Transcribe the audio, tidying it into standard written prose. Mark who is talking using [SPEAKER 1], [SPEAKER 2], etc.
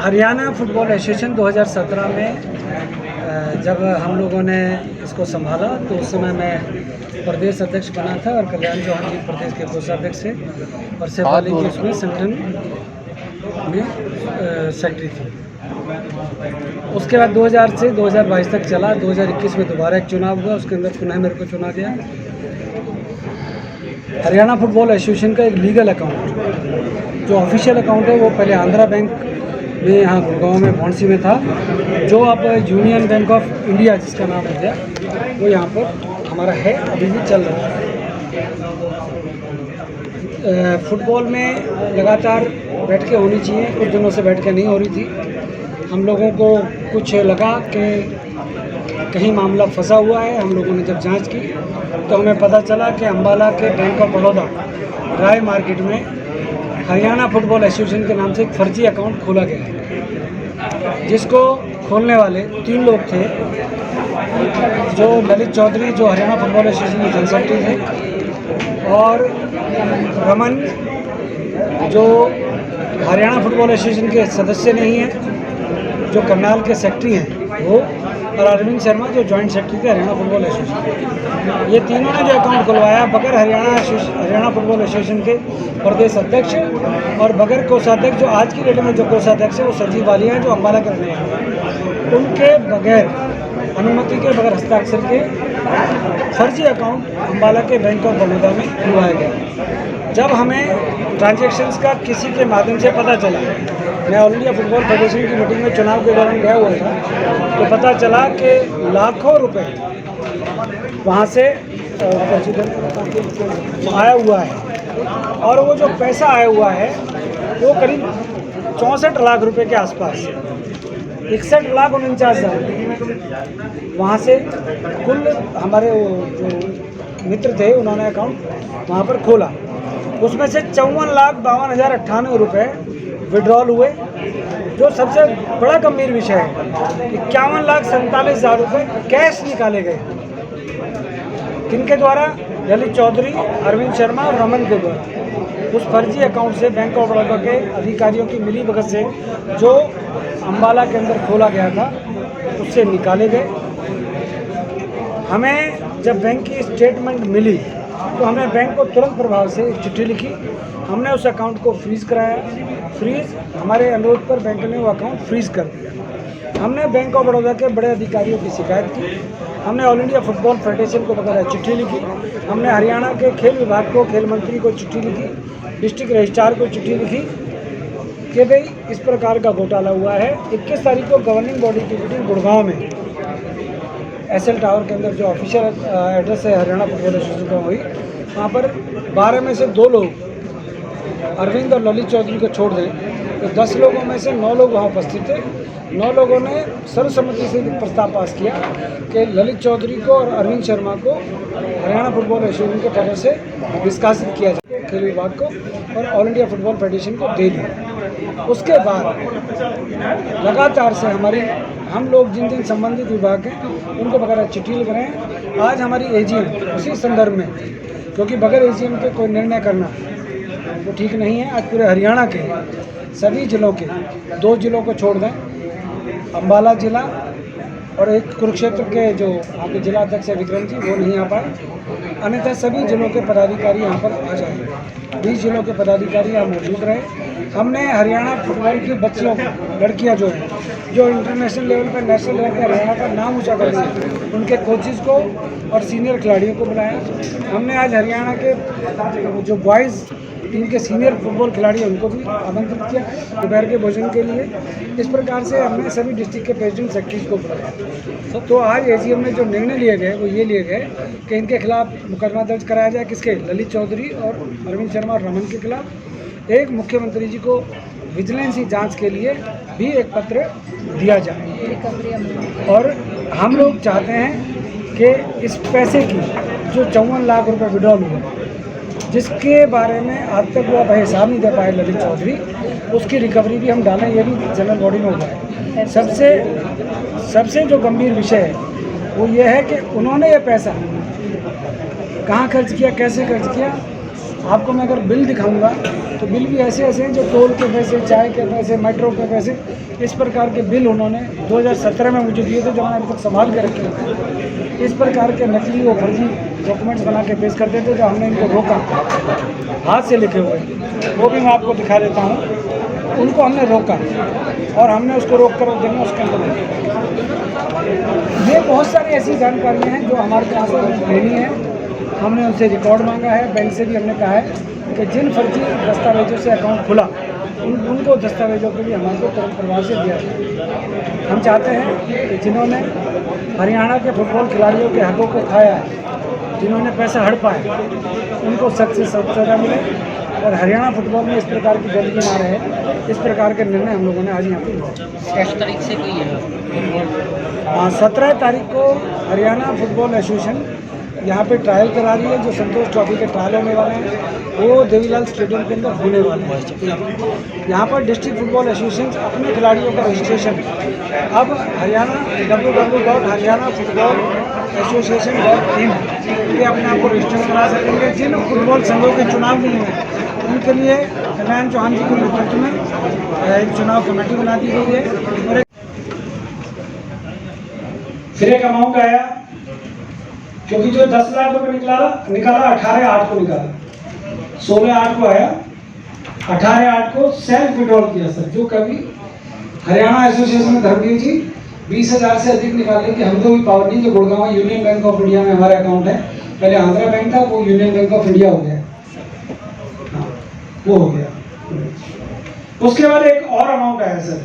[SPEAKER 1] Haryana football association 2017 में जब हम लोगों ने इसको संभाला तो उस समय मैं प्रदेश अध्यक्ष बना था और कल्याण चौहान जी प्रदेश के कोषाध्यक्ष थे और शेफाली जी उसमें संगठन में सेक्रेटरी थी। उसके बाद 2000 से 2022 तक चला। 2021 में दोबारा एक चुनाव हुआ, उसके अंदर पुनः मेरे को चुना गया। हरियाणा फुटबॉल एसोसिएशन का एक लीगल अकाउंट, जो ऑफिशियल अकाउंट है, वो पहले आंध्रा बैंक में यहाँ गुड़गांव में भौंसी में था, जो अब यूनियन बैंक ऑफ इंडिया जिसका नाम हो गया, वो यहाँ पर हमारा है, अभी भी चल रहा है। फुटबॉल में लगातार बैठकें होनी चाहिए, कुछ दिनों से बैठकें नहीं हो रही थी। हम लोगों को कुछ लगा कि कहीं मामला फंसा हुआ है। हम लोगों ने जब जांच की तो हमें पता चला कि अम्बाला के bank of Baroda Rai market में हरियाणा फुटबॉल एसोसिएशन के नाम से एक फर्जी अकाउंट खोला गया है, जिसको खोलने वाले 3 लोग थे। जो ललित चौधरी, जो हरियाणा फुटबॉल एसोसिएशन के जनरल सेक्रेटरी थे, और रमन, जो हरियाणा फुटबॉल एसोसिएशन के सदस्य नहीं हैं, जो करनाल के सेक्रेटरी हैं वो, और अरविंद शर्मा, जो जॉइंट सेक्रेटरी थे हरियाणा फुटबॉल एसोसिएशन। ये तीनों ने जो अकाउंट खुलवाया, बगैर हरियाणा फुटबॉल एसोसिएशन के प्रदेश अध्यक्ष और बगैर कोषाध्यक्ष, जो आज की डेट में जो कोषाध्यक्ष है वो संजीव वालिया हैं, जो अम्बाला के रहने वाले हैं, उनके बगैर अनुमति के, बगैर हस्ताक्षर के फर्जी अकाउंट अम्बाला के बैंक ऑफ बड़ौदा में खुलवाया गया। जब हमें ट्रांजैक्शंस का किसी के माध्यम से पता चला, मैं ऑल इंडिया फुटबॉल फेडरेशन की मीटिंग में चुनाव के दौरान गया हुआ था, तो पता चला कि लाखों रुपए वहाँ से आया हुआ है, और वो जो पैसा आया हुआ है वो करीब 64 लाख रुपए के आसपास, 61,49,000 वहाँ से कुल हमारे जो मित्र थे उन्होंने अकाउंट वहाँ पर खोला। उसमें से 54,52,098 रुपये विड्रॉल हुए। जो सबसे बड़ा गंभीर विषय है, 51,47,000 रुपये कैश निकाले गए। किनके द्वारा? ललित चौधरी, अरविंद शर्मा और रमन के द्वारा। उस फर्जी अकाउंट से बैंक ऑफ बड़ौदा के अधिकारियों की मिली भगत से जो अम्बाला के अंदर खोला गया था, उससे निकाले गए। हमें जब बैंक की स्टेटमेंट मिली तो हमने बैंक को तुरंत प्रभाव से एक चिट्ठी लिखी। हमने उस अकाउंट को फ्रीज़ कराया। फ्रीज़ हमारे अनुरोध पर बैंक ने वो अकाउंट फ्रीज़ कर दिया। हमने बैंक ऑफ बड़ौदा के बड़े अधिकारियों की शिकायत की। हमने ऑल इंडिया फुटबॉल फेडरेशन को बकायदा चिट्ठी लिखी। हमने हरियाणा के खेल विभाग को, खेल मंत्री को चिट्ठी लिखी, डिस्ट्रिक्ट रजिस्ट्रार को चिट्ठी लिखी कि भाई इस प्रकार का घोटाला हुआ है। 21 तारीख को गवर्निंग बॉडी की मीटिंग गुड़गांव में एसएल टावर के अंदर, जो ऑफिशियल एड्रेस है हरियाणा फुटबॉल एसोसिएशन का, हुई। वहाँ पर 12 में से 2 लोग, अरविंद और ललित चौधरी को छोड़ दें तो 10 लोगों में से 9 लोग वहाँ उपस्थित थे। 9 लोगों ने सर्वसम्मति से प्रस्ताव पास किया कि ललित चौधरी को और अरविंद शर्मा को हरियाणा फुटबॉल एसोसिएशन के तरफ से निष्कासित किया जाए, खेल विभाग को और ऑल इंडिया फुटबॉल फेडरेशन को दे दिया। उसके बाद लगातार से हम लोग जिन संबंधित विभाग हैं उनको बगैर चिट्ठी लिख रहे हैं। आज हमारी एजीएम उसी संदर्भ में, क्योंकि बगैर एजीएम के कोई निर्णय करना वो ठीक नहीं है। आज पूरे हरियाणा के सभी जिलों के, 2 जिलों को छोड़ दें, अम्बाला जिला और एक कुरुक्षेत्र के जो आपके जिला अध्यक्ष है विक्रम जी, वो नहीं आ पाए। अन्यथा सभी जिलों के पदाधिकारी यहाँ पर आ जाएंगे। 20 जिलों के पदाधिकारी यहाँ मौजूद रहे। हमने हरियाणा फुटबॉल की बच्चियों, लड़कियाँ जो हैं, जो इंटरनेशनल लेवल पर, नेशनल लेवल पर हरियाणा का नाम ऊँचा कर रही, उनके कोचेज़ को और सीनियर खिलाड़ियों को बुलाया। हमने आज हरियाणा के जो बॉयज़ टीम के सीनियर फुटबॉल खिलाड़ी हैं उनको भी आमंत्रित किया दोपहर के भोजन के लिए। इस प्रकार से हमने सभी डिस्ट्रिक्ट के प्रेसिडेंट सेक्रेटरीज को बुलाया। तो आज एजीएम में जो निर्णय लिए गए वो ये लिए गए कि इनके खिलाफ मुकदमा दर्ज कराया जाए। किसके? ललित चौधरी और अरविंद शर्मा और रमन के खिलाफ। एक मुख्यमंत्री जी को विजिलेंस जांच के लिए भी एक पत्र दिया जाए। और हम लोग चाहते हैं कि इस पैसे की जो 54 लाख रुपए विड्रॉल हुए, जिसके बारे में आज तक वो हिसाब नहीं दे पाए ललित चौधरी, उसकी रिकवरी भी हम डालें। ये भी जनरल बॉडी में हुआ है। सबसे जो गंभीर विषय है वो ये है कि उन्होंने ये पैसा कहाँ खर्च किया, कैसे खर्च किया, आपको मैं अगर बिल दिखाऊंगा तो बिल भी ऐसे ऐसे हैं जो टोल के पैसे, चाय के पैसे, मेट्रो के पैसे, इस प्रकार के बिल उन्होंने 2017 में मुझे दिए थे, जो मैंने अभी तक संभाल के रखे हुए। इस प्रकार के नकली और फर्जी डॉक्यूमेंट्स बना के पेश करते थे, जो हमने इनको रोका हाथ से लिखे हुए, वो भी मैं आपको दिखा देता हूँ। उनको हमने रोका और हमने उसको रोक कर देंगे उसके अंदर। ये बहुत सारी ऐसी जानकारियाँ हैं जो हमारे पास लेनी है। हमने उनसे रिकॉर्ड मांगा है, बैंक से भी हमने कहा है कि जिन फर्जी दस्तावेजों से अकाउंट खुला उनको दस्तावेजों के लिए हमारे को तुरंत प्रभाव से दिया जाए। हम चाहते हैं कि जिन्होंने हरियाणा के फुटबॉल खिलाड़ियों के हकों को खाया है, जिन्होंने पैसा हड़पा है, उनको सख्त से सख्त सजा मिले और हरियाणा फुटबॉल में इस प्रकार की गंदगी ना रहे। इस प्रकार के निर्णय हम लोगों ने आज यहाँ पर
[SPEAKER 2] 17 तारीख से कोई है।
[SPEAKER 1] 17 तारीख को हरियाणा फुटबॉल एसोसिएशन यहाँ पे ट्रायल करा रही है। जो संतोष ट्रॉफी के ट्रायल होने वाले हैं वो देवीलाल स्टेडियम के अंदर होने वाले हैं। यहाँ पर डिस्ट्रिक्ट फुटबॉल एसोसिएशन अपने खिलाड़ियों का रजिस्ट्रेशन अब हरियाणा www.haryana-football-association.in पे अपने आप को रजिस्टर करा सकेंगे। जिन फुटबॉल संघों के चुनाव नहीं हुए उनके लिए कल्याण चौहान जी के नेतृत्व में एक चुनाव कमेटी बना दी गई है। और फिर एक अमाउंट आया, क्योंकि जो 10 लाख रुपये निकाला 18/8 को निकाला, 16/8 को आया, 18/8 को सेल्फ विड्रॉल किया सर। जो कभी हरियाणा एसोसिएशन धर्मवीर जी 20,000 से अधिक निकालने की हमको भी पावर नहीं। जो Gurgaon union bank of India में हमारा अकाउंट है, पहले आंध्रा बैंक था, वो यूनियन बैंक ऑफ इंडिया हो गया, हाँ वो हो गया। उसके बाद एक और अमाउंट आया सर।